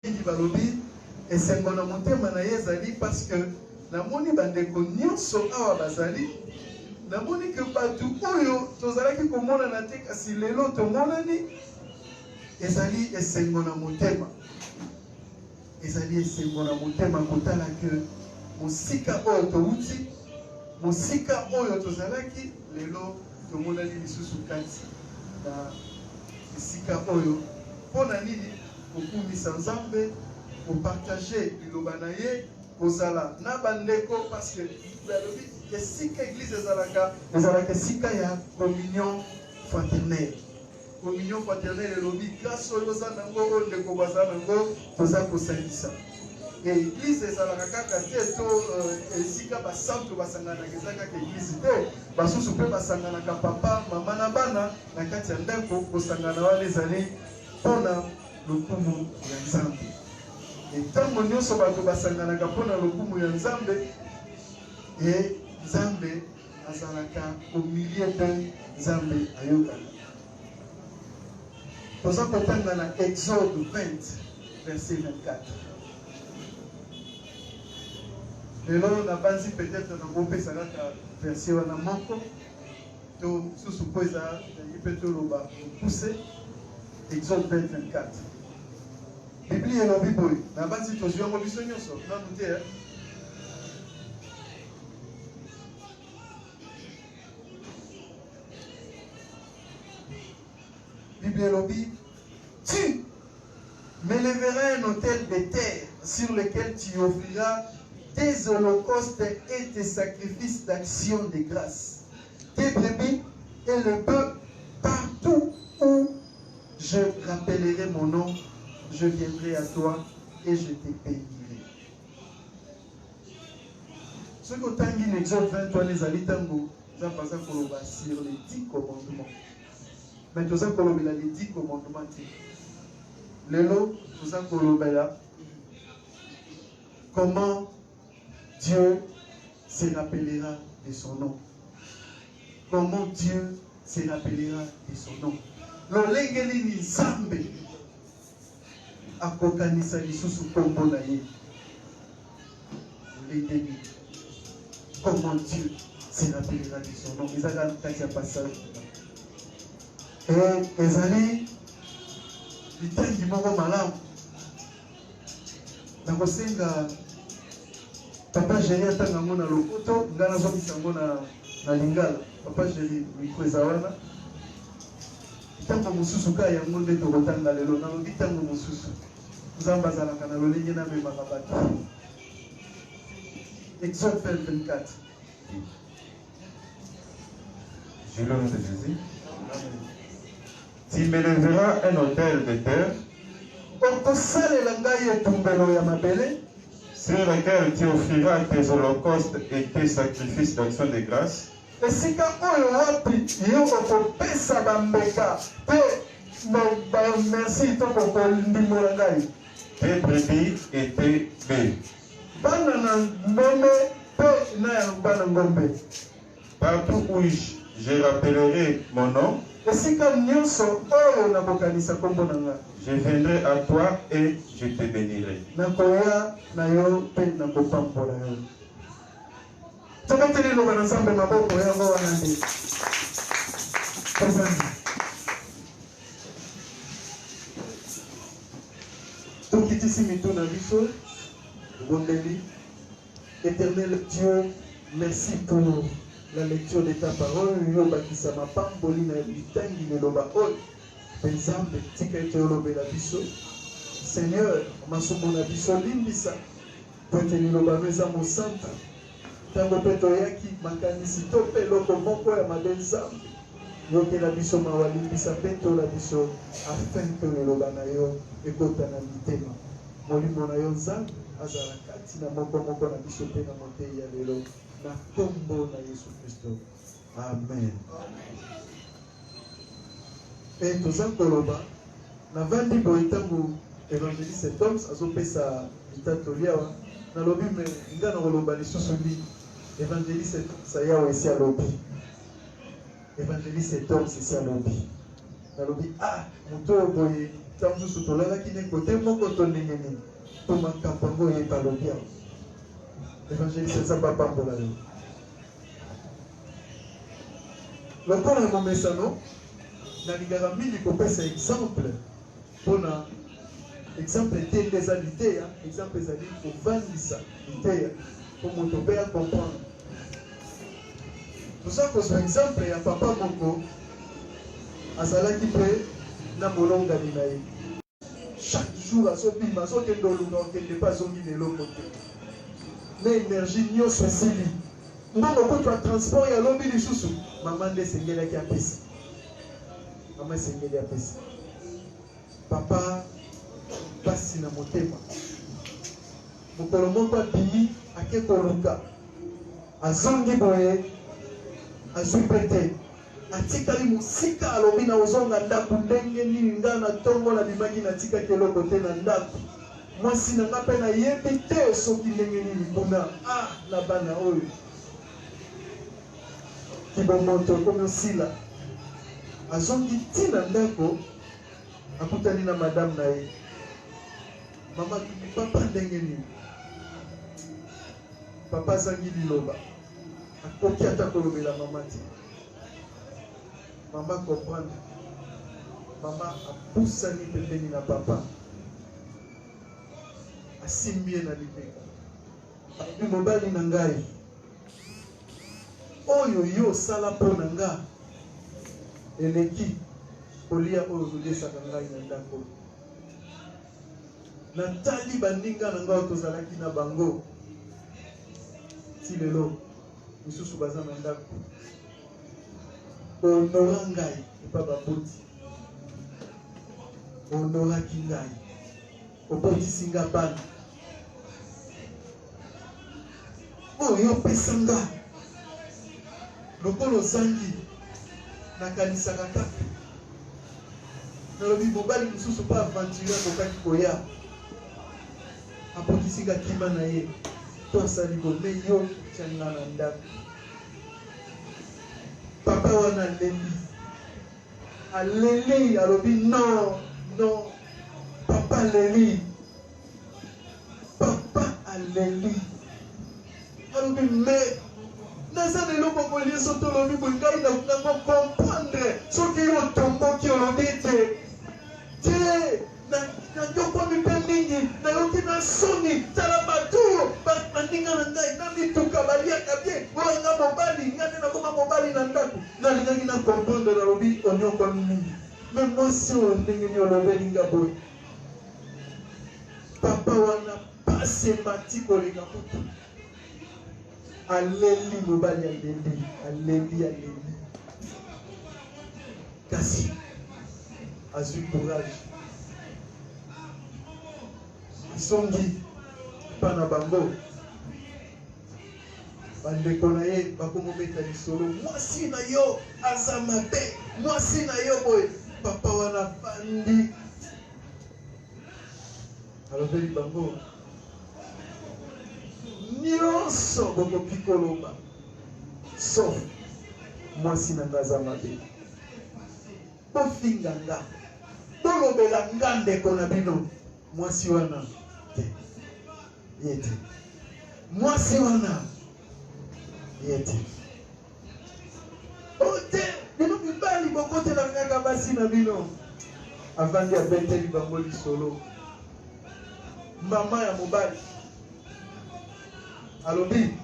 qui va lobby et c'est mon amonté manayezali parce que la moni bandeko nyonso awa bazali la moni que batu oyo tozalaki komona na te kasi lelo tomonani ezali esengo na motema ezali esengo na motema kotala que mosika oyo touti mosika oyo tozalaki lelo tomonani lisusu kati na esika oyo mpona nini kokumisa nzambe kopartage liloba na ye kozala na bandeko parce que balobi esika église ezalaka esika ya communion fraternelle. Communion fraternelle elobi grâce oyo oza nango oyo ndeko baza nango toza kosangisa e église ezalaka kaka te to esika basantu basanganaka eza kaka église te basusu mpe basanganaka papa mama na bana na kati ya ndako kosangana wana ezali mpona lokumu ya nzambe e ntango nyonso bato basanganaka mpona lokumu ya nzambe e nzambe azalaka au milieu de nzambe ayokana toza kotanga na Exode 20 verset 24 lelo na banzi peut-être na kopesa kaka verset wana moko to susu po eza mpe toloba pousse Exode 20 24 Biblia elobi boye na banzi tozwi yango biso nyonso nanu te Biblia elobi tu m'élèveras un autel de terre sur lequel tu offriras tes holocaustes et tes sacrifices d'action de grâce, tes brebis et le bœuf, partout où je rappellerai mon nom, je viendrai à toi et je te bénirai. Ce que tu as dit, l'Exode 23, les alitango, ça passe sur les 10 commandements. Mais tu as les 10 commandements. Lélo, tu as comment Dieu se rappellera de son nom. Comment Dieu se rappellera de son nom. Lolengeli ni Nzambe akokanisa lisusu kombo na ye. Lolengeli. Comment Dieu se rappellera de son nom. Ezaka kati ya passage. Et ezali litengi moko malamu. Nakosenga Papa Jéri atanga ngo na lopoto, ngana zomisa ngo na lingala. Papa Jéri mikweza wana. Tango mususu ka yango nde tokotanga lelo na lobi tango mususu. Nzamba zalaka na lolenge na memaka bato. Exode 24. Je le nom de Jésus. Tu m'élèveras un autel de terre sur lequel tu offriras tes holocaustes et tes sacrifices d'action de grâce. Tes brebis et tes bœufs. Partout où je rappellerai mon nom, je viendrai à toi et je te bénirai. Éternel Dieu, merci pour la lecture de ta parole. Seigneur, masomona biso limbisa poteli loba meza mo santa tango peto yaki makanisi to pe loko moko ya mabenza yokela biso mawalimbisa peto la biso afin que le loba na yo ekota na mitema molimo na yo nzambe azala kati na moko na biso pe na motei ya lelo na kombo na Yesu Kristo. Amen. Et tozan koloba na vandi boitango évangéliste Toms azopesa litatolia na lobi me ngana koloba lisusu bi évangéliste Toms yawe esi alobi évangéliste Toms esi alobi nalobi ah moto boye tanzu sutola ki ne côté moko to ndengeni to makampango ye palobia évangéliste ça papa mbola yo lokola ya momesano nalingaka mingi kopesa exemple mpona exemple te nde eza liteya exemple ezali kovandisa liteya po moto mpe acomprendre toza kozwa exemple ya papa moko azalaki mpe na molongani na ye chaque jour azobima azokende olunga okende mpe azongi na eloko te na énergie nyonso esili mbongo kutu ya transport ya lobi lisusu mama nde esengelaki apesi mama esengeli apesi papa pasi na motema mokolo moko abimi ake koluka azongi boye azwi mpe te atikali mosika alobi na ozonga ndako ndenge nini nga na ntongo nabimaki natikaki eloko te na ndako mwasi na nga mpe nayebi te soki ndenge nini kuna na bana oyo kibomoto ekomi osila azongi ntina ndako akutani na madame na ye mama papa ndenge nini papa azangi liloba akoki ata kolobela mama te mama comprendre mama apusani pembeni na papa asimbi ye na libeka abi mobali na ngai oyo yo osala mpo na nga eleki kolia oyo ozolesaka ngai na ndako natali bandinga na ngai tozalaki na bango ti lelo misusu baza na ndako honora ngai epa baboti honoraki ngai obotisi nga bana oyo opesa nga lokolo ozangi nakanisaka kaka nalobi mobali mosusu mpo aventure akokaki koya apokisi nga kima na ye to asali bome yo tianga na ndako papa wana aleli alobi non papa aleli alobi mais naza lelo kokolia so tolobi boye ngai nango comprendre soki yo otomboki olobi te nayokwami mpe mingi nayoki na soni tala bato bandinga na ngai na mituka baliaka bien oyanga mobali ngai nde nakoma mobali na ndako nalingaki na comprendre nalobi onyokwami mingi me mwasi oyo ndenge ni olobeli nga boye papa wana pase mati koleka kutu aleli mobali aleli kasi azwi courage asongi mpa na bango bandeko na ye bakomometa lisolo mwasi na yo aza mabe mwasi na yo boye papa wana fandi alobeli bango nyonso bokoki koloba sauf mwasi na nga aza mabe bofinga nga bolobela nga ndeko na bino mwasi wana te ye te mwasi wana ye te ote bino mibali bokotela kaka basi na bino avandi abeteli bango lisolo mama ya mobali alobi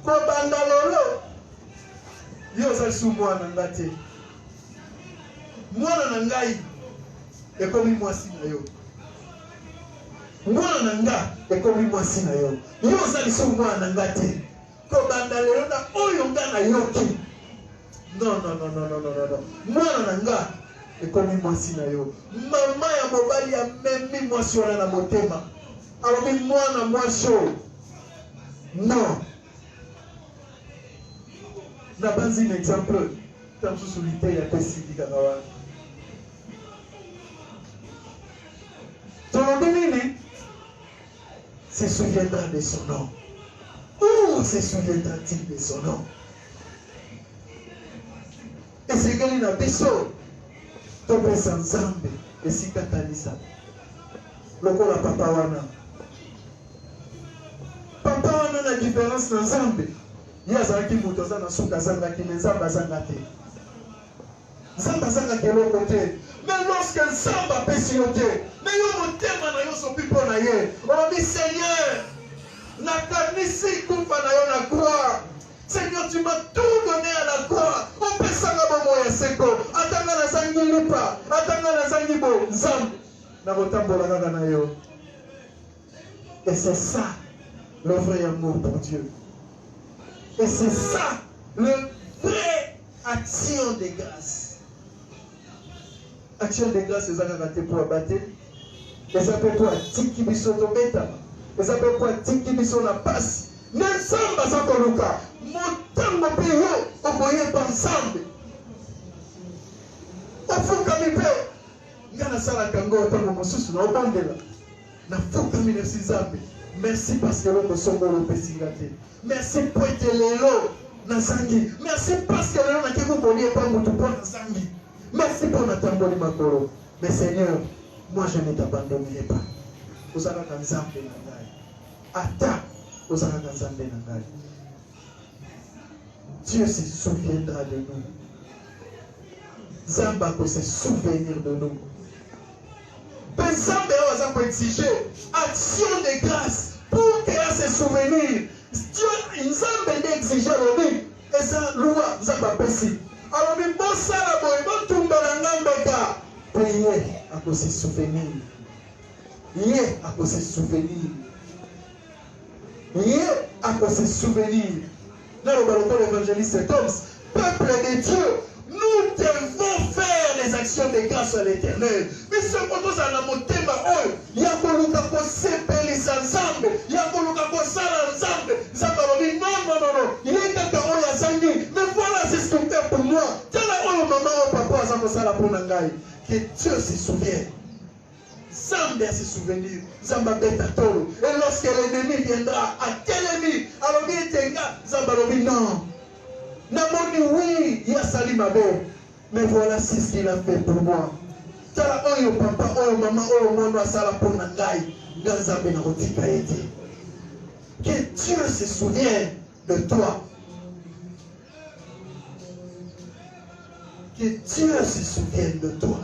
kobanda lolo yo ozalisi mwana nga te mwana na ngai ekomi mwasi na yo mwana na nga ekomi mwasi na yo yo ozalisi mwana na nga te kobanda lelo na oyo nga nayoki non mwana na nga ekomi mwasi na yo mama ya mobali amemi mwasi wana na motema alobi mwana mwasi oyo non na banzi na exemple tamsusu liteya pesiki kaka wana tolobi nini se souviendra de son nom où se souviendra-t-il de son nom esengeli na biso topesa nzambe esika kanisa lokola papa wana na différence na nzambe ye azalaki moto aza na suka azangaki me nzambe azanga te nzambe azangaki eloko te mais lorsque nzambe apesi yo te me yo motema na yo sopi mpo na ye olobi seigneur nakanisi kufa na yo na croix. Seigneur, tu m'as tout donné à la croix. On peut s'en avoir à seko. Atanga na zangi lipa. Atanga na zangi bo. Zam. Na botambola kaka na yo. Et c'est ça le vrai amour pour Dieu. Et c'est ça le vrai action de grâce. Action de grâce, c'est ça qu'on a été pour abattre. Et ça peut pour tiki biso to beta. Et ça peut pour tiki biso na passe. N'ensemble ça koluka. Motango pe yo oboye ensemble. Ofuka mi pe. Ngana sala kango tango mosusu na obandela. Na fuka mi merci Nzambe. Merci parce que l'homme songo le pesigate. Merci pour être lelo na sangi. Merci parce que l'homme n'a qu'à boli pas mutu pour na sangi. Merci pour notre tamboli makolo. Mais Seigneur, moi je ne t'abandonnerai pas. Osaka Nzambe na ngai. Ata osaka Nzambe na ngai. Dieu se souviendra de nous. Zamba peut se souvenir de nous. Nzambe va exiger action de grâce pour qu'elle se souvenir. Dieu Nzambe d'exiger le dit. Et ça, loi, Nzamba pesi. Alors, mais bon ça la boy, bon tombe la ngambeka. Priez à cause se souvenir. Priez à cause se souvenir. Priez à cause se souvenir. Dans le ballon de l'évangéliste Thomas, peuple de Dieu, nous devons faire les actions de grâce à l'Éternel. Mais ce qu'on nous a la motema, il y a koluka ko sepelisa Nzambe, il y a koluka ko sala Nzambe. Nzambe non, il est kaka oyo azangi. Mais voilà, c'est ce qu'on fait pour moi. Tala oyo maman ou papa azango sala pour nangai. Que Dieu se souvienne. Nzambe a se souvenir. Nzambe beta tolo. Et lorsque l'ennemi viendra à quel ennemi? Alors il tenga. Nzambe lobi non. Namoni oui, il a sali ma belle. Mais voilà c'est ce qu'il a fait pour moi. Tala oyo papa, oyo maman, oyo mono asala pour nangai. Nzambe na rotika ete. Que Dieu se souvienne de toi. Que Dieu se souvienne de toi.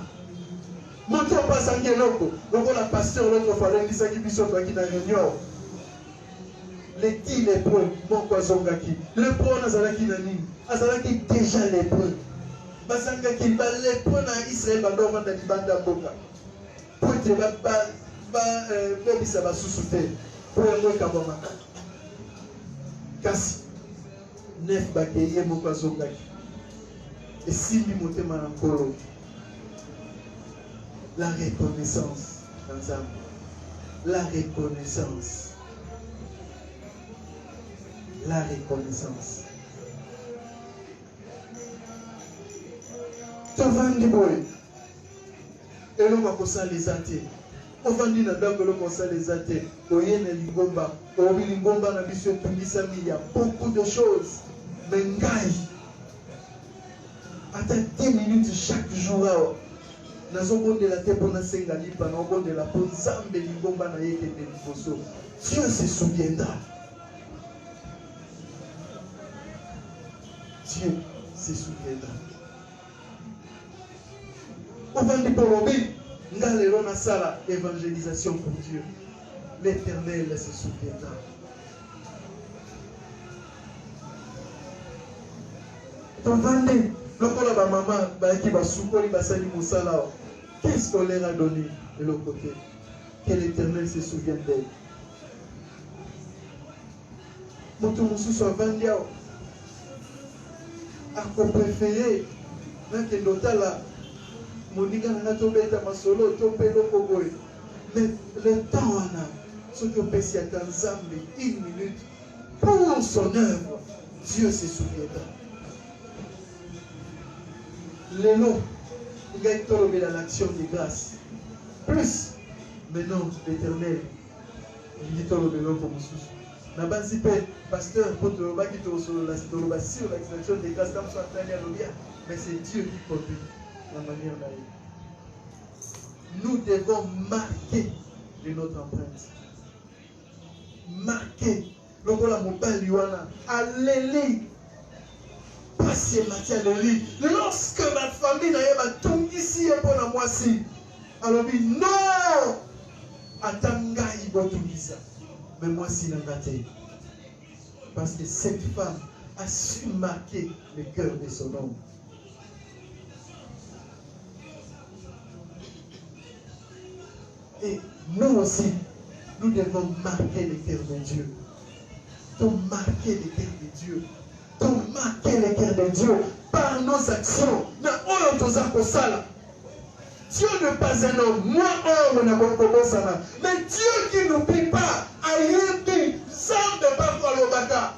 Moto passe en Guénoko, donc la pasteur l'autre fois, il disait qu'il biso toi qui n'a réunion. Les qui lépreux, mon kwazongaki. Lépreux nazalaki nani, azalaki déjà lépreux. Bazangaki ba lépreux na Israël bando vanda libanda boka. Pour te ba bisa ba susute. Pour moi kabomaka. Kasi nef bakeye mon kwazongaki. Et simbi motema na nkolo. La reconnaissance, ensemble. La reconnaissance. La reconnaissance. Tovandi boy. Et l'on va commencer les athées. On va dire que l'on commence les athées. Oye ne lingomba. Oye lingomba na biso tumisami. Il y a beaucoup de choses. Mais ngai. Attends 10 minutes chaque jour. De la tête pour la sengali pendant de la peau zambe lingomba na yeke de liboso. Dieu se souviendra. Dieu se souviendra. On va dire pour l'obé, ngalero na sala évangélisation pour Dieu. L'Éternel se souviendra. On va dire lokola ba maman ba ki ba sukoli ba sali musala. Qu'est-ce qu'on leur a donné de l'autre côté? Que l'Éternel se souvienne d'elle. Moto mususu avandi awa. Ako préféré na ke ndotala moninga na tobeta masolo to pelo koboy. Mais le temps wana soki opesi ata Nzambe 1 minute pour son œuvre, Dieu se souviendra. Lélo, il y a dans l'action de grâce. Plus, maintenant, l'Éternel, il dit pour nous. N'a pas dit, pasteur, pour te remarquer sur l'action de grâce, mais c'est Dieu qui conduit la manière d'aller. nous devons marquer de notre empreinte. Marquer. Lokola mobali wana aleli pasi mati aleli. Lorsque ma famille na yeba tungisi mpona mwasi, alobi non, atangai botungisa, mais mwasi na ngate. Parce que cette femme a su marquer le cœur de son homme. Et nous aussi, nous devons marquer le cœur de Dieu. Pour marquer le cœur de Dieu. Pour marquer le cœur de Dieu par nos actions. Dieu n'est pas un homme. Moi, homme, mais Dieu qui n'oublie pas, sans ne pas voir le baka.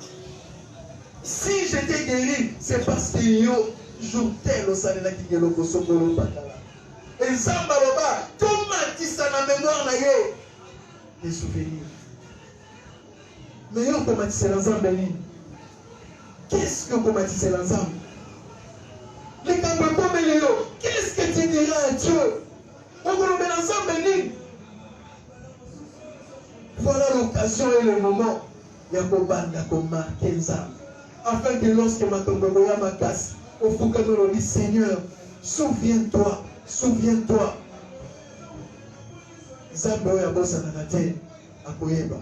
Si j'étais guéri, c'est parce qu'il y a jour tel au salaire qui est le Kosokolo Bakala. Et Zambaloba, tout matisse à la mémoire naïe. Des souvenirs. Mais on peut matisser l'ensemble. Qu'est-ce que vous matissez l'ensemble? Les Kambokoméléo, qu'est-ce que tu diras à Dieu? On peut le mettre ensemble. Voilà l'occasion et le moment. Yakobanda comme marqué ensemble. Afin que lorsque ma tomboya ma casse, au Foucault dit Seigneur, souviens-toi, souviens-toi. Zambo ya bosa na nate akoyeba.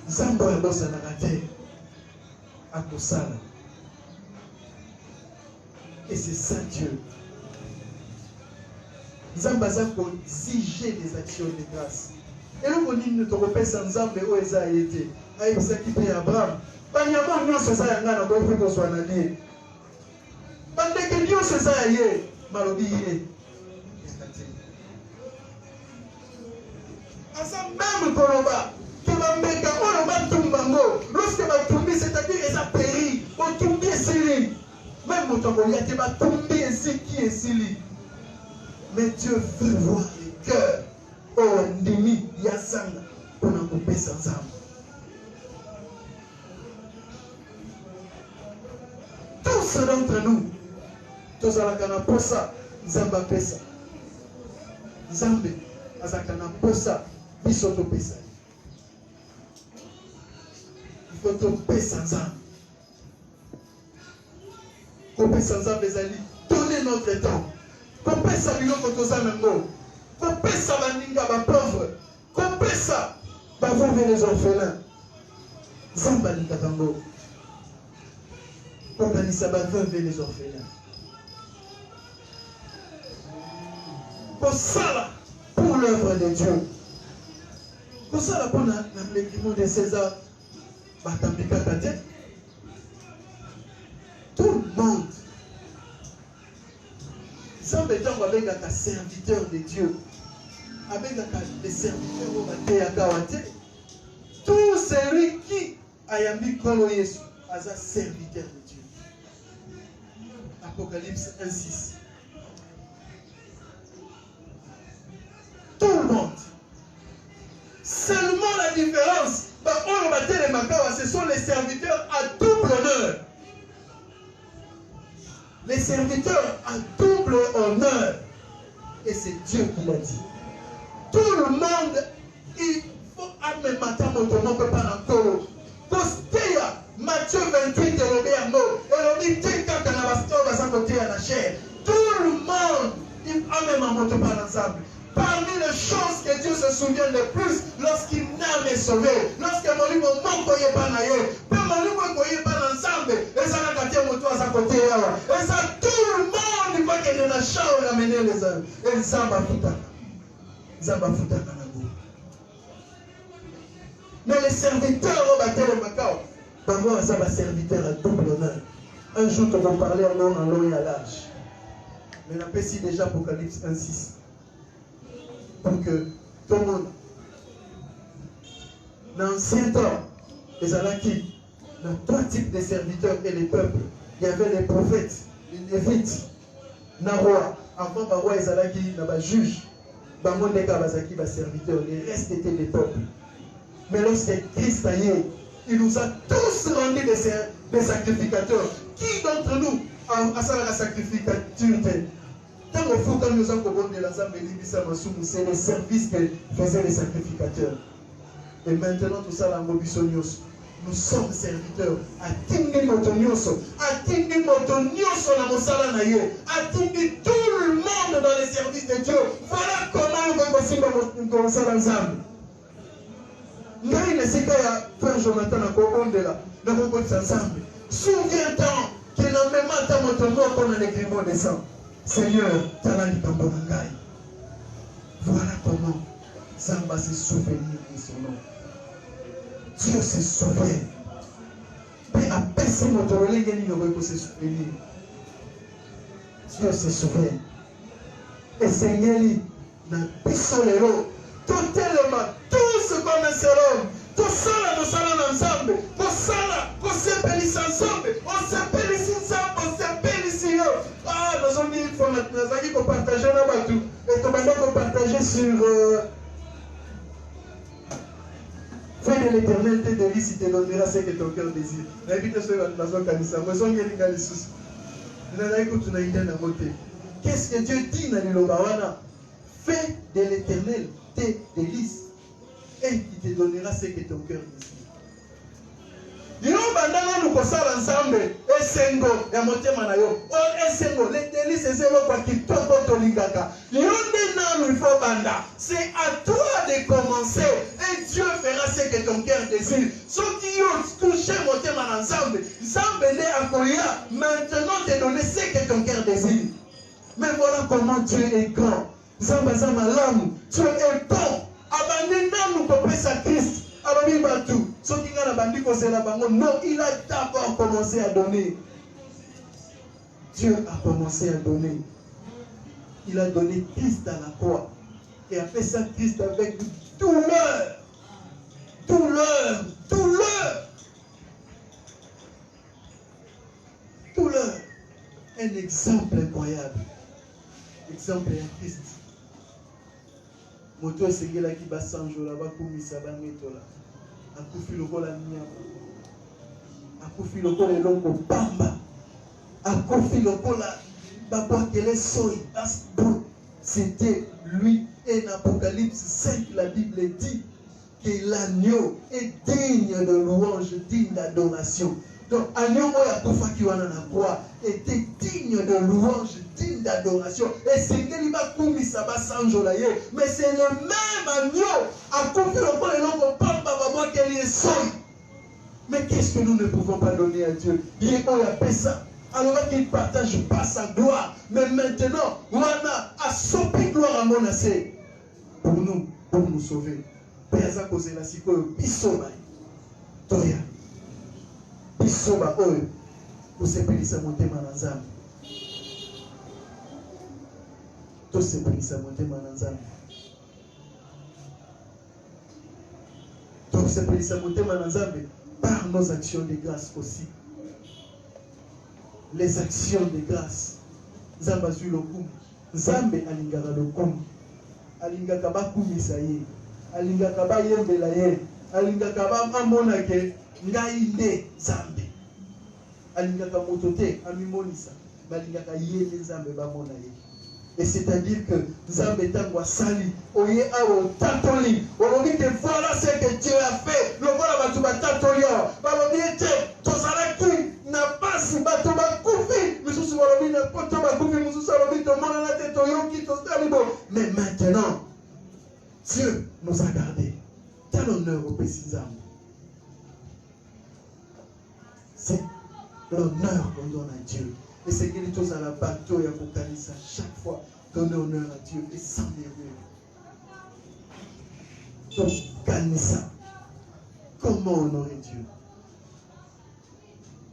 Zambo ya bosa na nate akosala. Et c'est ça Dieu. Zamba zako exige des actions de grâce. Et là, on dit que nous avons sans Zamba où ils ont été. Aïe, ça qui paye Abraham. Banyama nyo se ça yanga na ko faut qu'on soit nalé. Bande que Dieu se ça yé malobi yé. Asa même koloba que bambeka on va tumbango. Lorsque va tomber, c'est-à-dire ils a péri. On tombe ici. Même motongo y a te va tomber ici qui est ici. Mais Dieu veut voir les cœurs. Oh, ndimi yasanga pour nous couper sans âme. Tous d'entre nous, tous à la canaposa, Zamba pesa. Zambe, à la canaposa, bisoto pesa. Il faut tomber sans âme. Couper sans âme, les amis. Donnez notre temps. Couper sa biloko toza nango. Couper sa baninga ba pauvre. Couper sa ba veuve les orphelins. Zamba lingakango. Organiser ba veuve les orphelins. Pour ça pour l'œuvre de Dieu. Pour ça pour l'écriment de César Batambika Kate. Tout le monde. Zamba est un serviteur de Dieu. Avec les serviteurs au Mathéakawate. Tout celui qui a yambi kolo Yesu as un serviteur de Dieu. Apocalypse 1:6. Tout le monde. Seulement la différence, ce sont les serviteurs à double honneur. Les serviteurs à double honneur. Et c'est Dieu qui l'a dit. Tout le monde, il faut amener matin mon tournant peut pas encore. Postéa, Matthieu 28 et Roberto, et l'on dit quand on a baston, côté à la chair. Tout le monde, il amène mon tournant ensemble. Parmi les choses que Dieu se souvient le plus lorsqu'il n'a pas sauvé, lorsque mon livre manque de pas naïe, mais mon livre ne pas ensemble, et ça n'a qu'à mon toit à côté. Et ça, tout le monde, il faut qu'il y ait une chambre à amener les hommes. Et Zamba Futa. Zamba Futa Kanabou. Mais les serviteurs au bâtiment de Macao, par rapport à ça, va serviteur à double honneur. Un jour, on va parler en long et à large. Mais on a ici déjà Apocalypse 1:6. Pour que tout le monde, dans l'ancien temps, les Alaki, dans trois types de serviteurs et les peuples, il y avait les prophètes, les lévites, les rois, avant les rois, les Alaki, les juges, les serviteurs, les restes étaient les peuples. Mais lorsque Christ a eu, il nous a tous rendus des sacrificateurs. Qui d'entre nous asalaka sacrificature te. Tant au fond, quand nous avons commandé la Zambie, c'est le service que faisaient les sacrificateurs. Et maintenant, tout ça, nous sommes serviteurs. Atingi motonioso, na mosala na ye, atingi tout le monde dans les services de Dieu. Voilà comment nous commençons à ensemble. Ngai ne sait pas faire Jonathan na kobondela, na kobondela ensemble. Souviens-toi que na même temps motono qu'on a l'écriment de sang. Seigneur, talani tambonangai. Voilà comment Zamba se souvenir de son nom. Dieu se souvient. Mais après ce motorolé, il n'y aurait pas se souvenir. Dieu se souvient. Et Seigneur, n'a pas solero. Tout tellement, tout ce qu'on a selon, tout ça là, nous sommes ensemble. Tout ça là, on s'appelle ensemble. On s'appelle ensemble, on s'appelle ici. Ah, nous avons dit qu'il faut maintenant partager nos bateaux. Et tout le monde partager sur. Fais de l'éternel tes délices, il te donnera ce que ton cœur désire. Qu'est-ce que Dieu dit dans le Lobawana? Fais de l'éternel tes délices et il te donnera ce que ton cœur désire. Nous bandana nous kosala ensemble esengo ya motema na yo o esengo les délices c'est lo kwa kitoko to lingaka yonde na il faut banda c'est à toi de commencer et Dieu fera ce que ton cœur désire ceux qui ont touché motema ensemble ensemble ne akoya maintenant te donner ce que ton cœur désire mais voilà comment Dieu est grand zamba zamba lamu Dieu est bon abandonne nous pour sa Christ. Non, il a d'abord commencé à donner. Dieu a commencé à donner. Il a donné Christ à la croix. Et a fait ça Christ avec douleur. Douleur. Douleur. Douleur. Un exemple incroyable. Exemple à Christ. Moto esengela ki basanjo la bakumisa bangetola akufi lokola nyama akufi lokola elongo pamba akufi lokola babwakele soi asbo c'était lui. Et en Apocalypse 5 la Bible dit que l'agneau est digne de louange, digne d'adoration. Donc agneau moya kufa ki wana na croix était digne de louange, digne d'adoration. Et c'est que liba kumisa basanjo la ye, mais c'est le même agneau a confié le corps et l'homme pamba baba qu'elle est soi. Mais qu'est-ce que nous ne pouvons pas donner à Dieu? Il est a ça. Alors qu'il ne partage pas sa gloire, mais maintenant wana a sopi gloire à mon assez pour nous sauver. Péaza cause la siko bisoba toya. Bisoba oyo kusepelisa motema na Nzambe. Tosepelisa motema na Nzambe. Tosepelisa motema na Nzambe par nos actions de grâce aussi. Les actions de grâce. Nzambe azui lokumu. Nzambe alingaka lokumu. Alingaka bakumisa ye. Alingaka bayembela ye. Alingaka bamona ke ngai nde Nzambe. Alingaka moto te amimonisa. Balingaka ye le Nzambe bamona ye. Et c'est-à-dire que Nzambe tangwa sali oye awo tatoli. Olobi que voilà ce que Dieu a fait. Le voilà batu batatoli. Balobi te tozalaki na basi batu bakufi. Misusu balobi na poto bakufi misusu balobi to mona na te toyoki to stalibo. Mais maintenant Dieu nous a gardés. Quel honneur au Pessi Nzambe. C'est l'honneur qu'on donne à Dieu. Et c'est qu'il est tous à la bateau et à Bokanissa chaque fois donner honneur à Dieu et sans erreur. Donc, Kanissa, comment honorer Dieu?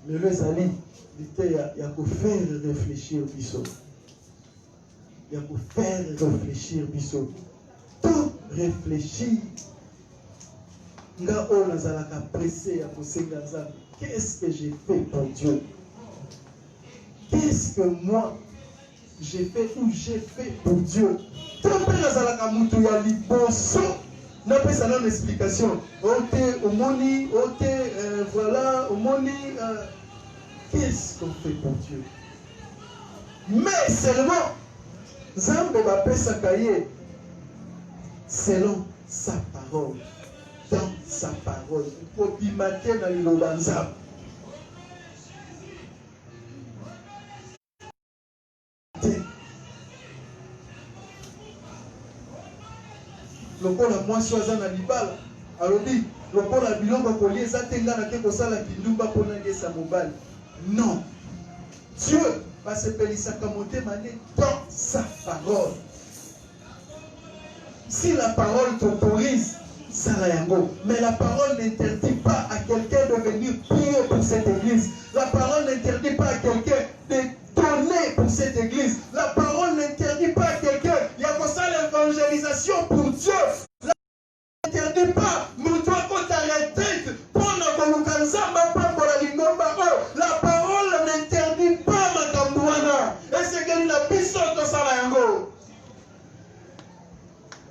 Le Lezali, il y a pour faire réfléchir Bissot. Il y a pour faire réfléchir Bissot. Tout réfléchir. Nga on a pressé à pousser Gaza. Qu'est-ce que j'ai fait pour Dieu? Qu'est-ce que moi j'ai fait ou j'ai fait pour Dieu? N'a pas ça une explication. Ok, au moni, ok, voilà, au moni. Qu'est-ce qu'on fait pour Dieu? Mais seulement, Nzambe va pesaka ye selon sa parole. Dans sa parole. Pour bimate na liloba Nzambe. Lokola mwasi aza na libala alobi lokola biloko kolia eza te nga na te kosala kindumba mpona ngesa mobali. Non. Dieu va sepelisaka motema ne dans sa parole. Si la parole t'autorise, sala yango. Mais la parole n'interdit pas à quelqu'un de venir prier pour cette église. La parole n'interdit pas à quelqu'un de donner pour cette église. La parole n'interdit pas à quelqu'un. Il y a comme ça l'évangélisation pour Dieu. La parole n'interdit pas. Mais toi, quand tu arrêtes, la parole n'interdit pas ma tambouana. Et c'est que la puissance de Salayango.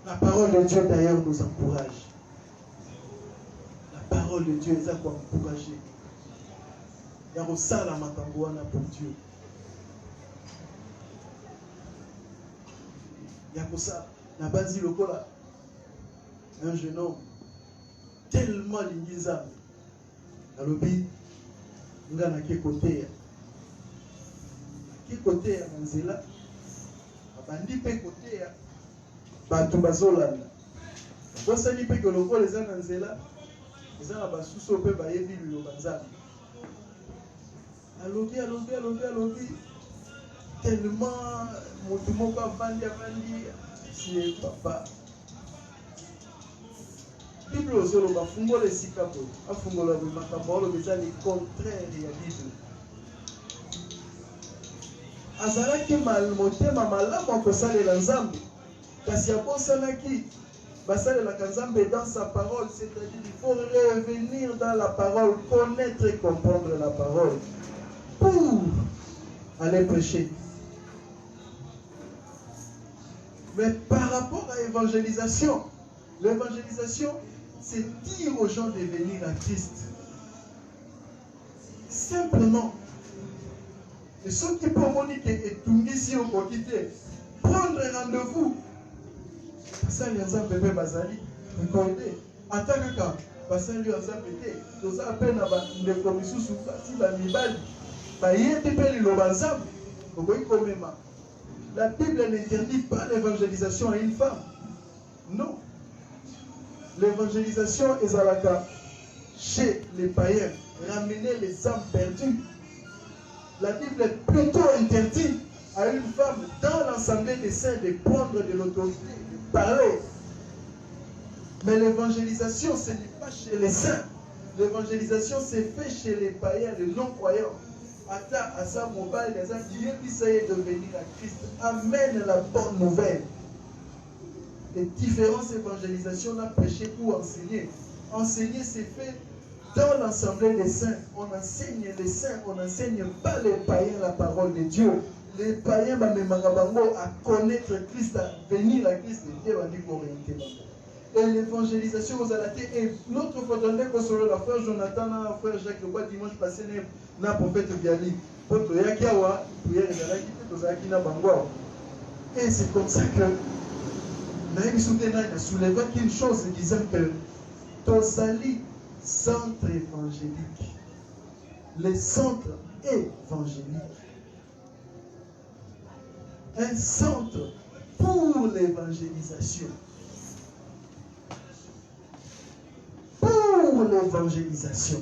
La parole de Dieu d'ailleurs nous encourage. La parole de Dieu est à quoi encourager. Il y a aussi la matambouana pour Dieu. Il y a comme ça, la base lokola, un jeune homme tellement linguisable. Dans le pays, nous avons quel côté. Quel côté à Manzela, à Bandi pe côté, Bantu Bazolanda. Quand ça dit que le rôle des Anzela, les gens à sous peu bayebi le Banzam. Alobi. Tellement, mon pas Bandi, c'est papa. Bible ozolo ba fungola esika boye afungola boye makambo olo beza le contraire ya Bible azalaki motema malamu akosalela Nzambe kasi abosanaki basalelaka Nzambe dans sa parole, c'est-à-dire il faut revenir dans la parole, connaître et comprendre la parole pour aller prêcher. Mais par rapport à l'évangélisation, c'est dire aux gens de venir à Christ. Simplement. Et ceux qui peuvent dire que Tungisi au quotidien, prendre rendez-vous. Ça, les gens peuvent bazali. Regardez. Attends, parce que les gens peuvent. Tous à peine avant de commissions sous si la mibali. Bah, il y a des pays le bazam. Vous voyez comment. La Bible n'interdit pas l'évangélisation à une femme. Non. L'évangélisation est à la carte chez les païens. Ramener les âmes perdues. La Bible est plutôt interdite à une femme dans l'assemblée des saints de prendre de l'autorité, de parler. Mais l'évangélisation, ce n'est pas chez les saints. L'évangélisation, c'est fait chez les païens, les non-croyants. Attends à sa mobile, les gens qui essayent de venir à Christ. Amène la bonne nouvelle. Les différentes évangélisations, on a prêché ou enseigné. Enseigner, c'est fait dans l'assemblée des saints. On enseigne les saints, on n'enseigne pas les païens la parole de Dieu. Les païens, à connaître Christ, à venir à Christ, Dieu va dire orienter. Et l'évangélisation aux alatés. Et l'autre fois, on a sur la frère Jonathan, la frère Jacques, le dimanche passé, na prophète Biali. Et c'est comme ça que Naïm Soutenay a soulevé une chose disant que Tosali, centre évangélique, les centres évangéliques, un centre pour l'évangélisation. Pour l'évangélisation.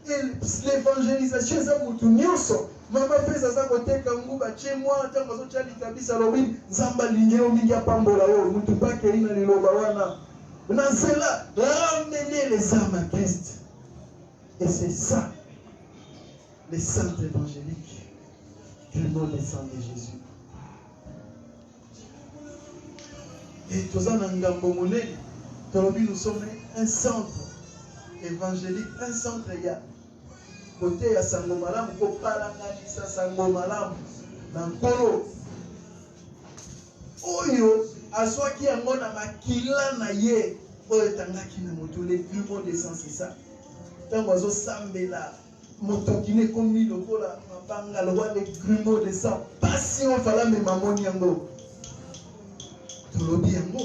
Et l'évangélisation, c'est un moutounioso. Maman fait ça côté Kangouba, chez moi, tant que tu as dit Tabis Halloween, Zamba Ligno, Miga Pambola, Moutupa, Kéina, Lilobawana. C'est là, ramener les âmes à Christ. Et c'est ça, les centres évangéliques, du nom des sangs de Jésus. Et tout ça, nous sommes un centre évangélique, un centre ya côté ya sango malamu ko palanganisa sango malamu na nkolo oyo azwaki yango na makila na ye oyo etangaki na moto le plus bon des sens c'est ça ntango azosambela motokine komi lokola mabanga lokola les grumeaux de ça passion fala me mamoni yango tolobi yango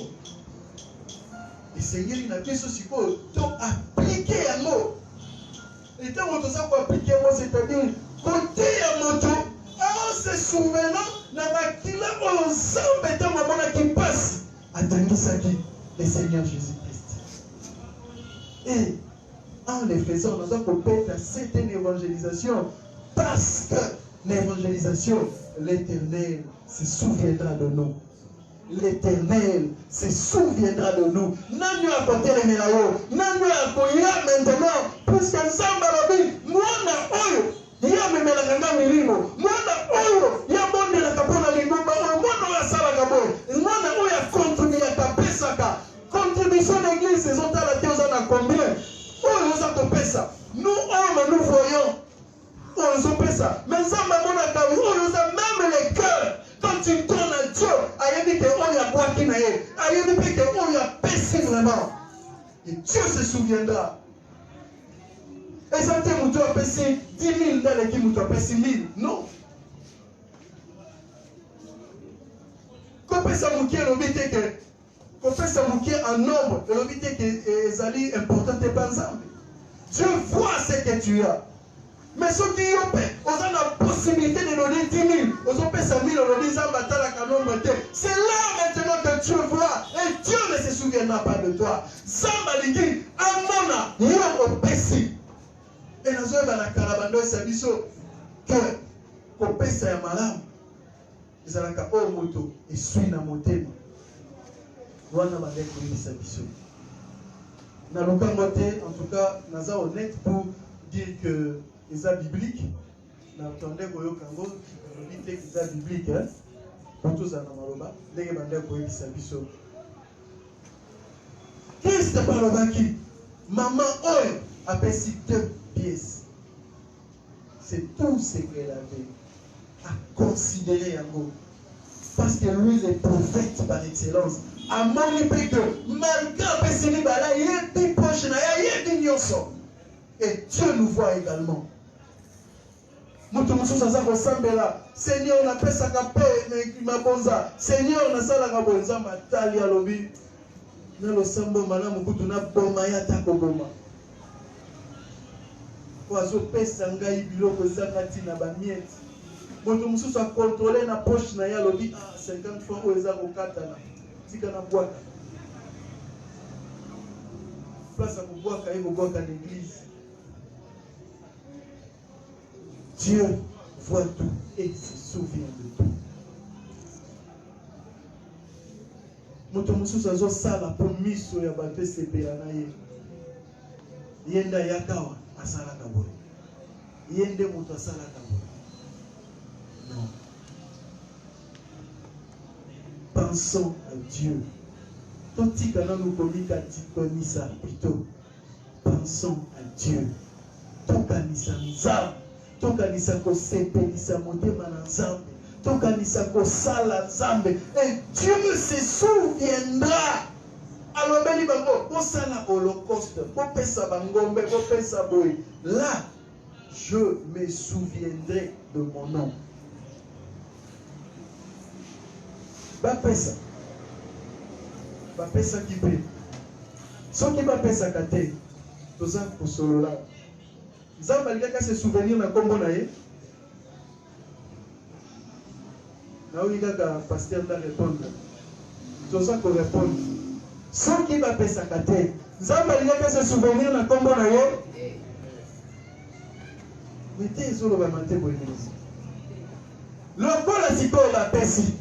esengeli na biso sikoyo to applique yango etango toza koapplique yango c'est-à-dire côté ya moto se souvenant na makila oyo nzambe ntango amonaki mpasi atangisaki le Seigneur Jésus-Christ. Et en le faisant, nous avons peut-être cette évangélisation parce que l'évangélisation, l'Éternel se souviendra de nous. L'Éternel se souviendra de nous. Nani a porté les médailles, nani a koya maintenant, puisque Nzamba lobi, mwana oyo, ya memela kanga milimo, mwana oyo, ya bonde la kapona lingomba, mwana oyo asala kabo, mwana oyo a contribué à pesaka. Contribution d'église, c'est ont à la théorie à combien? Oh, nous avons fait ça. Nous, hommes, nous voyons. Oh, nous avons fait ça. Mais ça, nous avons même les cœurs. Quand tu tournes à Dieu, aïe, que on y a bois qui n'a pas. Aïe, que on y a péché vraiment. Et Dieu se souviendra. Et ça, tu as péché 10 000 dans l'équipe, tu as péché 1000. Non. Quand tu as péché, que ça en nombre, et important Dieu voit ce que tu as. Mais ceux qui ont la possibilité de donner 10 000, ils ont fait 100 000, c'est là maintenant que Dieu voit. Et Dieu ne se souviendra pas de toi. Zambaliki, Amona, Yon Opesi. Et nous avons la carabando et Sabiso que Kopesa ya malamu. Ils ont la moto et suit na motema. Wana bandeko yebisa biso na lokango te. En tout cas naza honnête pour dire que eza biblique na tondé koyoka ngo lobi te eza biblique hein pour tous na maloba ndenge bandeko yebisa biso. Christ balobaki maman oyo apesi 2 pièces, c'est tout ce qu'elle avait à considérer yango parce que lui est prophète par excellence. A manipulé que malgré Pessini Bala, il y a des poches, il y a des nyonso. Et Dieu nous voit également. Seigneur, on a fait sa capé, mais ma bonza. Seigneur, on a ça la bonza, ma talia lobby. Nous le sambo, madame, nous avons boma ya tako boma. Oiseau pesanga ibilo kozakati na bamiette. Moto mususu a contrôler na poche na ya lobby 50 francs oza kokatana. Tika na boîte. Place à boîte et boîte à l'église. Dieu voit tout et se souvient de tout. Moto mususu azo sala pour miso ya bato sepela na ye. Yenda yakawa asala kaboy. Yende moto asala kaboy. Non. Pensons à Dieu. Toti kana nous komika tikonisa plutôt. Pensons à Dieu. Tokanisa nzambe. Tokanisa ko sepelisa motema na nzambe. Tokanisa ko sala nzambe. Et Dieu se souviendra. Alors beli bango, ko sala holocauste, ko pesa bangombe, ko pesa boy. Là, je me souviendrai de mon nom. Bapesa qui peut. Ceux qui bapesa kate, toza kosolola. Nzamba lika se souvenir na kombo na ye. Na olinga ka pasteur na répondre. Toza ko répondre. Ceux qui bapesa kate, Nzamba lika se souvenir na kombo na ye. Mettez zolo ba mate bo église. Lokola siko bapesi.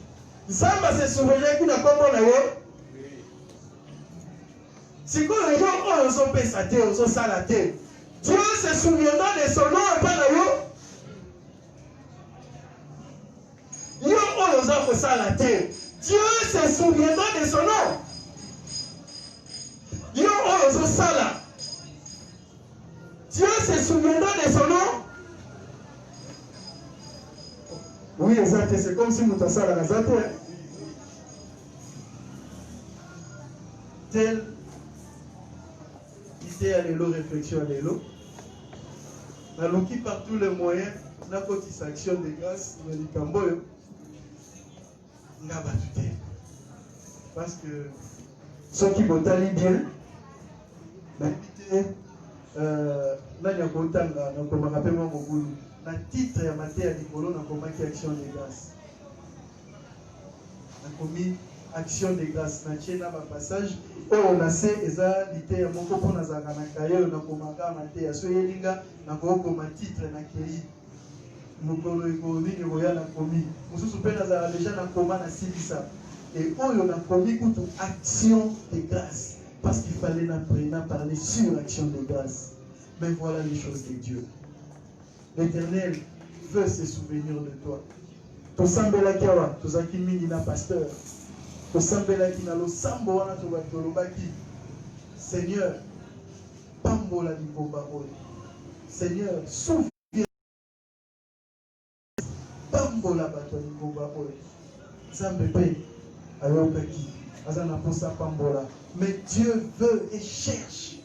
Nzamba se souvenir ki na kombo na ye. Si quoi les gens ont son pesaté, ont son salaté, Dieu se souviendra de son nom et pas de yo. Yo ont son salaté, Dieu se souviendra de son nom. Yo ont son sala, Dieu se souviendra de son nom. Oui, exact, c'est comme si nous t'as ça la gazette. Tel. À l'élo, réflexion à l'élo. naluki par tous les moyens nakotisa action de grâce na likambo oyo nga batu te parce que soki botali bien nayebi te nani akotanga nakomaka mpe mwa mobulu na titre ya mateya likolo nakomaki action de grâce nakomi action de grâce natie na bapassage oyo na se eza liteya moko mpo nazalaka na kaye oyo nakomaka mateya so eyelinga nakokoma titre nakei mokolo ekonini koya nakomi mosusu mpe nazala deja nakoma nasilisa et oyo nakomi kutu action de grâce parce qu'il fallait parler sur action de grâce. Mais voilà les choses de Dieu. L'Éternel veut se souvenir de toi. Tosambela kiawa, tozaki mingi na pasteur. Tosambela ki na lo sambo wana tolobaki. Seigneur, pambola likomba oyo. Seigneur, souviens. Pambola bato likomba oyo. Zambe pe ayokaki. Azana posa pambola. Mais Dieu veut et cherche.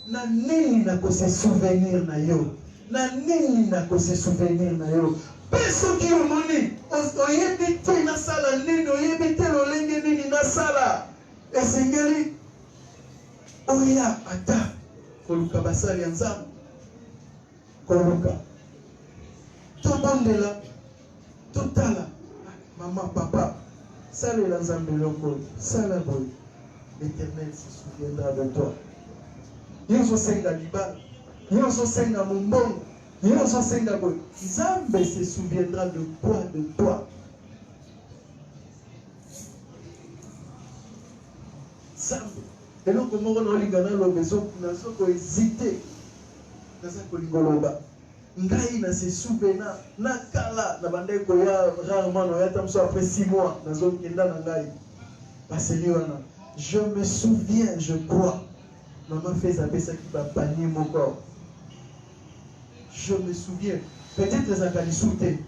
Na nini na ko se souvenir na yo. Na nini na ko se souvenir na yo. Peso ki omoni. Oyebi te na sala nini. Oyebi te lolenge nini na sala. Esengeli. Oya ata. Koluka basali ya nzambe. Koluka. Tobondela. Totala. Maman, papa. Sala la nzambe loko. Sala boy. L'Éternel se souviendra de toi. Yoso senga libala, yoso senga mumbongo, yoso senga boy. Nzambe se souviendra de toi. Nzambe. Et donc comment on a ligana lo beso na soko hésiter. Na soko lingoloba. Ngai na se souvenir na kala na bandeko ya rarement no yata mso après 6 mois na zo kenda na ngai. Paseliwana. Je me souviens, je crois. Maman fait ça qui va panier mon corps. Je me souviens. Peut-être que ça va sauter.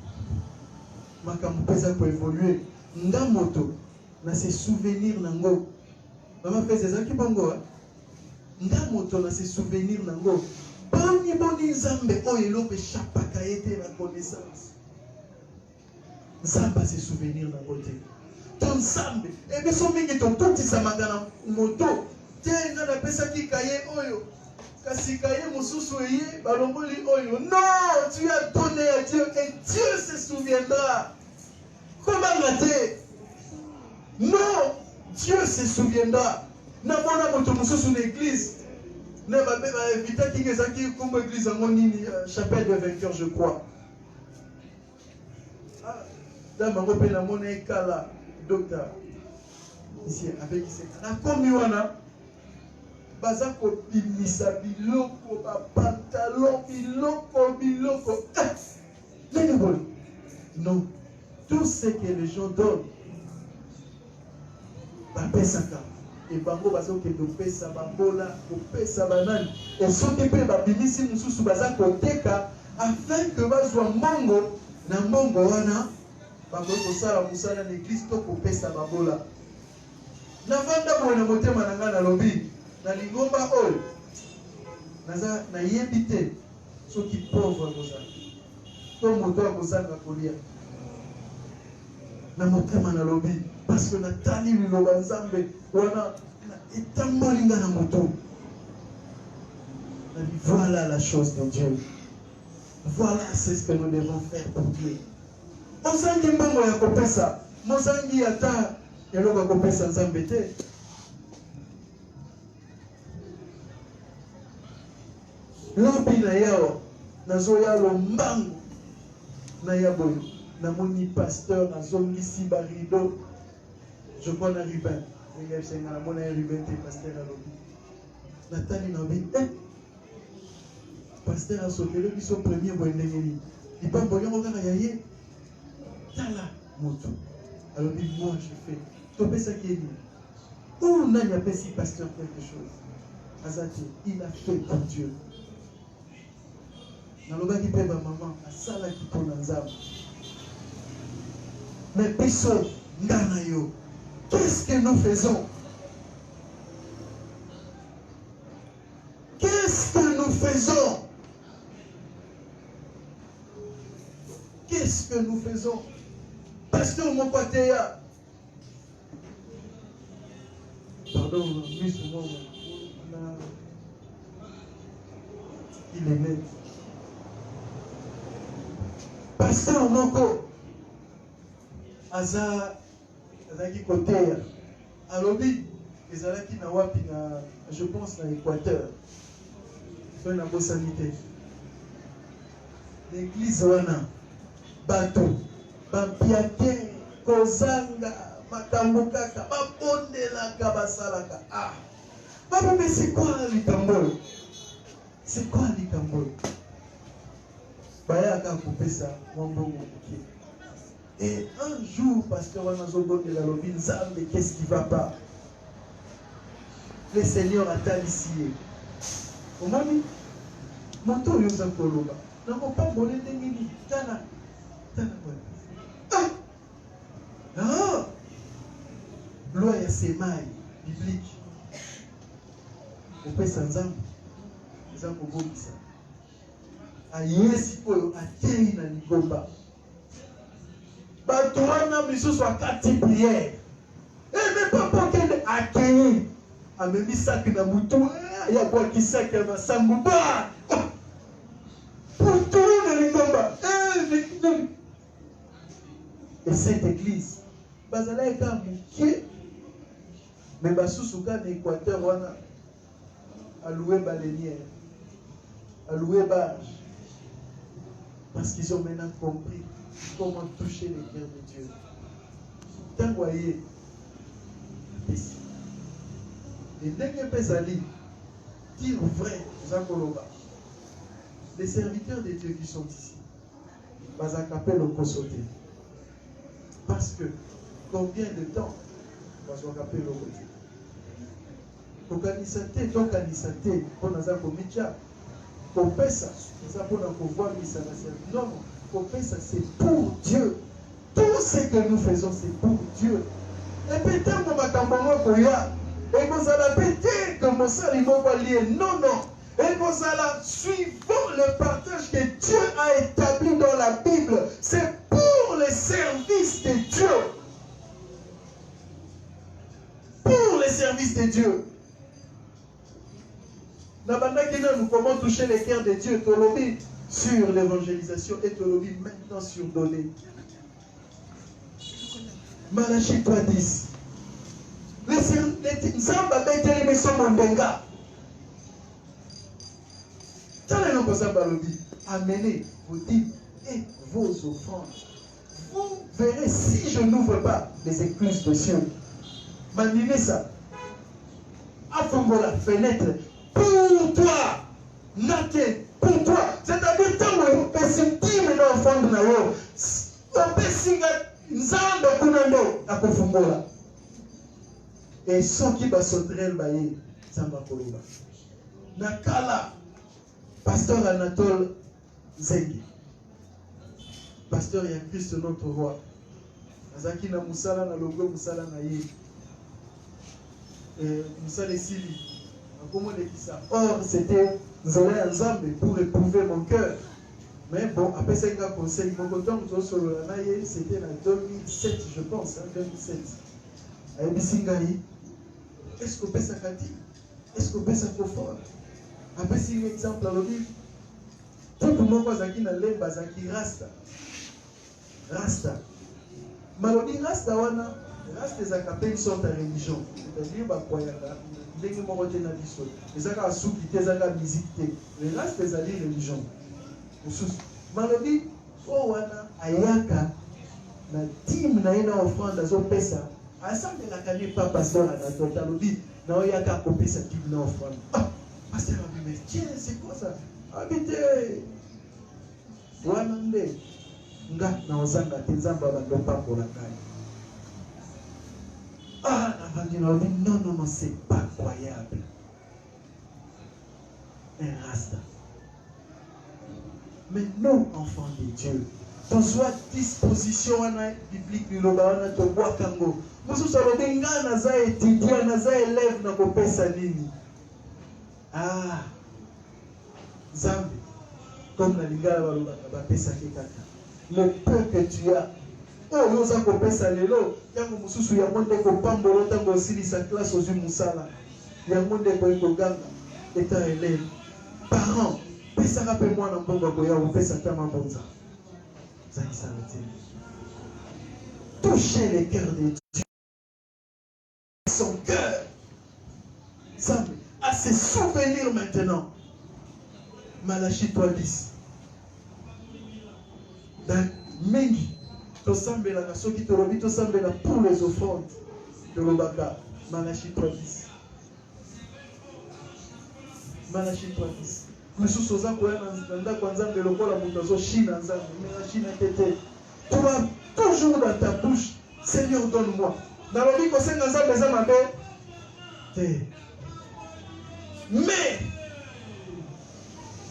Ma campesa pour évoluer. Ngamoto. Na se souvenir nango. Maman fait ça qui bongo. Ngamoto na se souvenir nango. Boni nzambe oyo pe chapaka ete la connaissance. Nzamba se souvenir nango te. Ton sambe, et bien son mingi ton tout ça magana moto. Tiens, na na pesa ki kaye oyo. Kasi kaye mususu eye balongoli oyo. Non, tu as donné à Dieu et Dieu se souviendra. Comment mater? Non, Dieu se souviendra. Na mona moto mususu l'église. Ne va pas éviter qui ezaki comme église en monini chapelle de vainqueur je crois. Ah, dans ma repère la monnaie kala. Docteur, ici avec ici, na komi wana baza ko bimisa biloko ba pantalon biloko non, tout ce que les gens donnent ba pesaka et bango baza ko pesa bambola ko pesa banani et soki pe ba bimisi mususu baza ko teka afin que bazwa mbongo na mbongo wana bakoki kosala mosala na église to kopesa babola navanda boye na motema na ngai nalobi na lingomba oyo naza nayebi te soki pauvre akozala to moto akozanga kolia na motema nalobi parce que natali liloba nzambe wana etamboli nga na moto nabi voilà la chose de Dieu, voilà c'est ce que nous devons faire pour Dieu. Mosangi mbongo ya kopesa, mosangi ata eloko ya kopesa nzambe te. Lobi na yao, nazo ya lombango na yaboyo, namoni pasteur nazongisi barido, je crois na Ruben. Il y a un Ruben te pasteur à lobi. Nathalie nabi, pasteur a sauté le biso premier boendengeli. Il pas boyo ngaka yaye. Tala moto. Alors moi je fais. Topé ça qui est dit. Où n'a pas si pasteur quelque chose. Azati, il a fait pour Dieu. Naloba qui paie ma maman, à sala qui pone nzam. Mais piso ndana yo. Qu'est-ce que nous faisons? Qu'est-ce que nous faisons? qu'est-ce que nous faisons? Pasteur Mokwateya. Pardon, lui souvent, il est net. Pasteur Moko. Azaki Koteya. Alobi, ezalaki na wapi na, je pense na Équateur. Fait na bosanité. L'église wana bato bapiate kozanga makambo kaka babondelaka basalaka. Ah, papa, mais c'est quoi likambo? C'est quoi likambo? Bayaka kopesa mwambongo mokie. Et un jour, pasteur Wanazobondela lobi nzambe, qu'est-ce qui va pas? Le Seigneur a talisé. Au moment moto yoza koloba. N'avons pas volé des mini. Tana. Ah! Ah! Loi ya semaille biblique. Ope sanzambe. Eza kobomisa. Ayesi oyo atei na ligomba. Bato wana misusu akati prière. Mais papa kende akei. Amemi saki na mutu. Ya kwa kisaki ya masangu ba. Pour tout le ligomba. Et cette église, bazala eka mukie, mais basusu ka na Équateur wana alloué baleinière, alloué barge, parce qu'ils ont maintenant compris comment toucher les cœurs de Dieu. Tant voyez, et dès que Pesali, dire vrai, Zakoloba, les serviteurs de Dieu qui sont ici, bazakapel au consulté. Parce que combien de temps bazakapel au côté? Kokanisate, tokanisate, ponaza komicha, kopesa, ça pour pouvoir misa na service. Non, kopesa c'est pour Dieu. Tout ce que nous faisons c'est pour Dieu. Et peut-être que makambo koya, et vous allez péter comme ça les mots liés. Non, non. Et vous allez suivant le partage que Dieu a établi dans la Bible. C'est pour le service de Dieu. Pour le service de Dieu. Nous comment toucher les cœurs de Dieu. Tolobi sur l'évangélisation et Tolobi maintenant sur donner. Malachie 3:10. Les Zamba Beteli Meso Mondenga. Amenez vos dîmes et vos offrandes. Vous verrez si je n'ouvre pas les écluses de cieux. M'animez ça. Affronte la fenêtre pour toi. Naté pour toi. C'est-à-dire que vous pouvez dîmes dans l'offrande na yo. Vous pouvez nzambe kunando akofungola. Et ceux qui va sauter baye samba koloba. Nakala. Pasteur Anatole Zengi. Pasteur ya Christ notre roi. Azaki na musala na logo musala na ye. Musala esili. Comment le dit ça? Or c'était Zola Nzambe pour éprouver mon cœur. Mais bon, après ça il a conseil mon temps solo na ye, c'était en 2007 je pense, hein, 2007. Ayebisingai. Est-ce que pesa kati? Est-ce que pesa confort? Après, si un exemple, alors dit, tout le monde qui na lemba zaki rasta. Rasta. Malodi rasta wana, rasta zakapé une sorte de religion. C'est-à-dire, bah, quoi, dès que mon côté n'a dit ça, les aka souki, les aka musique, les rasta zali religion. Malodi, oh wana, ayaka, na team na ina offrande azo pesa, assemble la kanye pas pasteur à la totalodi, na oyaka kopesa team na offrande. Pasteur a dit, mais tiens, c'est quoi ça? Habitez. Wanande. Nga na ozanga tenzamba bandopa pour la caille. Ah, la vendine a dit, non, non, non, c'est pas croyable. Un rasta. Mais nous, enfants de Dieu, qu'on soit disposition biblique, nous avons to bois kango. Nous sommes des gens naza étudiants, naza élèves, na kopesa nini. Ah, Zambi, comme la Liga va pesa kekaka. le peu que tu as. Oh, nous avons coupé ça lelo. Yango mususu ya monde ko pambolo tango osili sa classe aux musala. Ya monde ko ganga. État élève. Parents, pesa rappelle moi na mbongo boya ou pesa tama bonza. Ça qui s'arrête. Touchez les cœurs de Dieu. Son cœur. Ça à se souvenir maintenant. Malachie 3:10. Dans Mengi. Tosambela na soki tolobi tosambela pour les offrandes de l'Obaka. Malachie 3:10. Malachie 3:10. Monsieur Soza koya na ndako nzambe lokola moto azo china nzambe mais china tete. Tu vas toujours dans ta bouche, Seigneur donne-moi. Dans le vie que c'est nzambe eza mabe te. Mais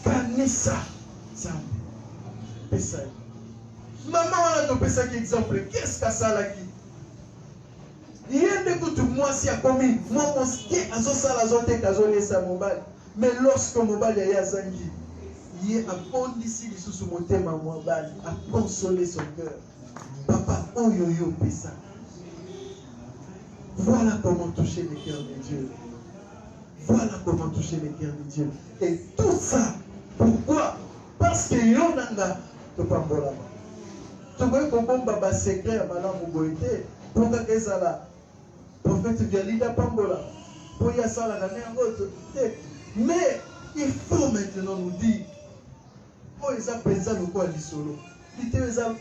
kanisa nzambe pesa. Maman, on a pesa qui exemple. Qu'est-ce que ça là qui? Il y a des coups de moi si a commis. Moi, mon ski, à ce ça, la zone, à zone, ça, mobile. Mais lorsque mobile est à Zangi, il y a un bon ici, il sous mon thème à mobile, à consoler son cœur. Papa, oh yo yo, pesa. Voilà comment toucher les cœurs de Dieu. Voilà comment toucher les cœurs de Dieu. Et tout ça, pourquoi? Parce que Yonanga, tu peux pas me tu vois comment baba secret à madame Mougoïté pour que la prophète Vialida Pambola pour y a ça la mais il faut maintenant nous dire oh ils appellent le quoi les solo il te les a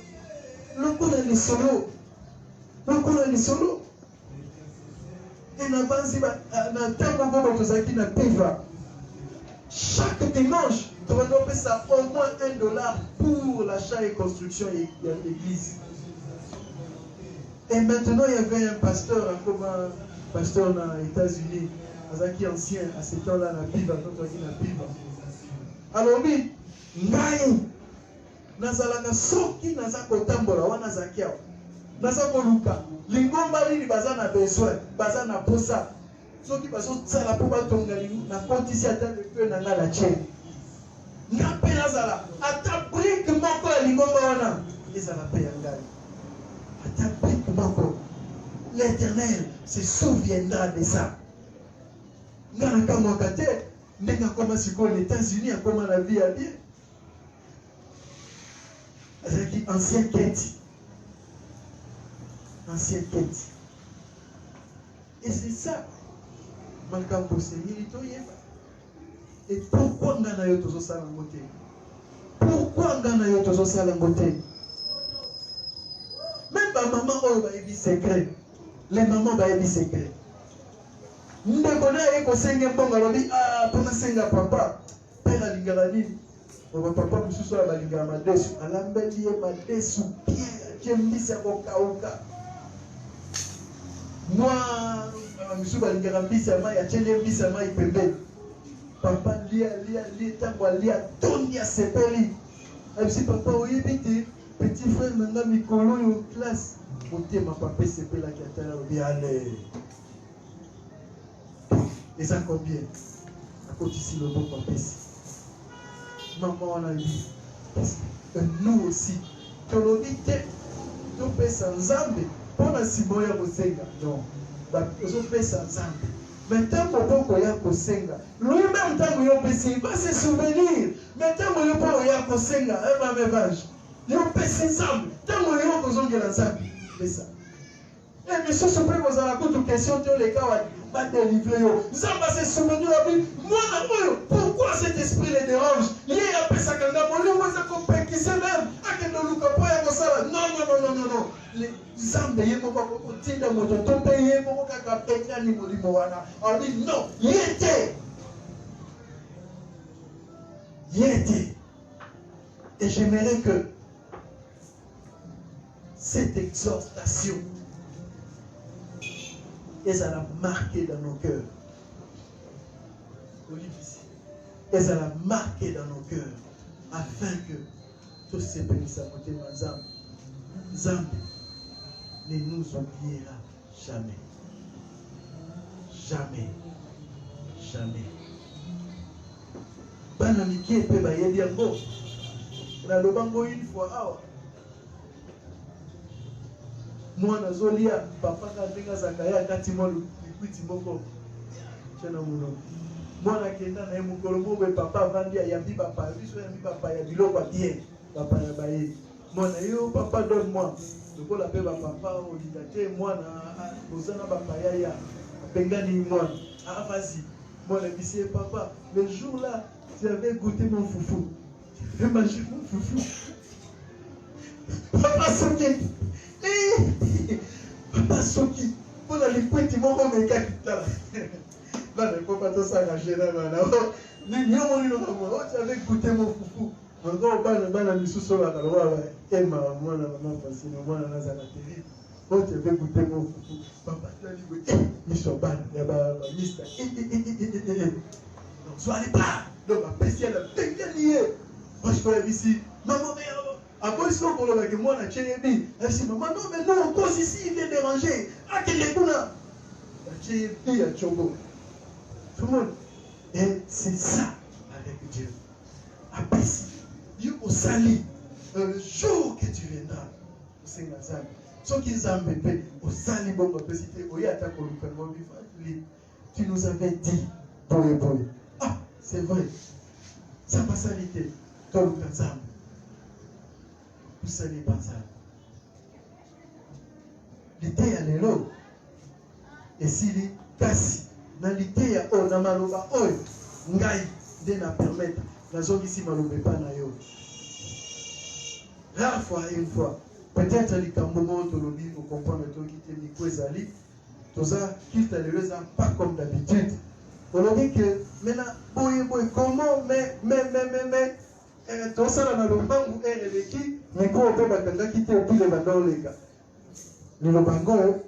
le quoi les solo le quoi les solo et na banzi na tango gogo tozaki na piva chaque dimanche tu vas donner ça au moins $1 pour l'achat et construction de l'église. Et maintenant, il y avait un pasteur, comme un pasteur dans les États-Unis, qui ancien, à ce temps-là, la Bible, notre qui la Bible. Alors, oui, Ngai, Nazalaka Soki, Nazako Tambola, Wanazakia, Nazako Luka, Lingomba, Bazana besoin, Bazana Posa, Soki Baso, Salapuba Tongali, na Kontisi Atan de Peu, Nana la Tchè. Napelazala, ata brique moko ya lingomba wana, ezala pe yangai. Ata brique moko, l'Éternel se souviendra de ça. Ngana kama kate, ndenga koma siko les États-Unis, a koma la vie à bien. C'est ancien quête. Ancien quête. Et c'est ça. Malkambo Seigneur, et pourquoi ngana yo tozo sala ngote? Pourquoi ngana yo tozo sala ngote? Même ba maman oyo ba yebi secret. Les mamans ba yebi secret. Ndeko na ye ko senge mbonga lobi ah pona senga papa. Pera lingala nini? Oba papa mususu ba lingala madesu. Alambeli ye madesu bien mbisa ko kauka. Moi mususu ba lingala mbisa mai ya chele mbisa mai pembe. Papa lia tango lia tonia sepeli. Et si papa oyebite petit frère nanga mikolo yo classe. Ote ma papa sepela ki atala obi allez. Et ça combien? À côté ici le bon papa ici. Maman on a dit nous aussi. Tolobite to pesa nzambe pona siboya kosenga. Non. Ba ozo pesa nzambe. Mais tant que ya kosenga, lui-même tant que il va se souvenir. Mais tant que ya kosenga, elle va me vache. Yo pesi ensemble. Tant que yo kozongela ensemble. C'est ça. Et mais ce sont pas aux la toute question de les cas va délivrer yo. Ça va se souvenir à lui. Moi pourquoi cet esprit les dérange? Il y a pesa kanga mo moi ça compé qui se lève. A que no luka po ya kosala. Non. Les Zambé yemo ba ko tinda moto to pe yemo ka ka peka ni molimo wana. On dit non, yete. Et j'aimerais que cette exhortation elle a marqué dans nos cœurs. Elle a marqué dans nos cœurs afin que tous ces bénissent à côté de Zambé ne nous oubliera jamais. Jamais. Banamiki peut bailler bien beau. On a le bango une fois. mwana zolia papa katenga zakaya kati mwa likwiti moko chena muno mwana kenda na mukolo moko papa vandi ya biba pa biso ya biba pa ya biloko bien papa ya baye mwana yo papa donne moi lokola pe papa olidate mwana ozana papa ya bengani mwana vas-y mwana bisi papa le jour là tu avais goûté mon foufou tu veux manger mon foufou papa soki papa soki pour la liquide mon meka kitala là ne faut pas tout s'engager là maintenant ni on no mo tu avais goûté mon foufou encore bana misuso la kalwa ema mwana mama fasino mwana naza la télé oh tu avais goûté mon foufou papa tu as dit goûté miso bana ya ba mister donc sois pas donc la spéciale technique moi je peux ici maman après ce qu'on voit avec moi na chebi elle dit maman non mais non cause ici il vient déranger ah quel est kuna la chebi à Chongo tout le monde et c'est ça avec Dieu après Dieu au sali le jour que tu viendras au Seigneur Zam ceux qui zambé au sali bon capacité au yata ko lu tu nous avais dit boy ah c'est vrai ça pas salité toi le Zam kusali banza l'idée ya lelo esili kasi na l'idée ya o na maloba oyo ngai nde na permettre nazongisi maloba epa na yo rare fois une fois peut-être likambo moko tolobi okomprendre toki te miko ezali toza kita lelo eza pas comme d'habitude olobi ke mena boye comment mais tosala na lombangu eleki mikolo mpe bakangaki te opile bandoleka lilobango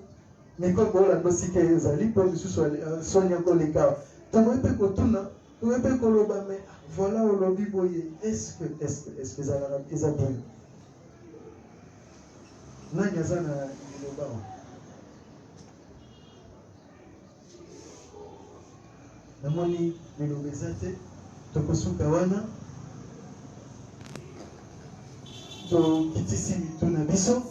mikolo koolanda sika ezali mpo misusu sonia koleka tokoki mpe kotuna tokoki mpe koloba me voilà olobi boye est-ce que ezalaka eza bien nani aza na liloba namoni liloba eza te tokosuka wana tokitisi mitu na biso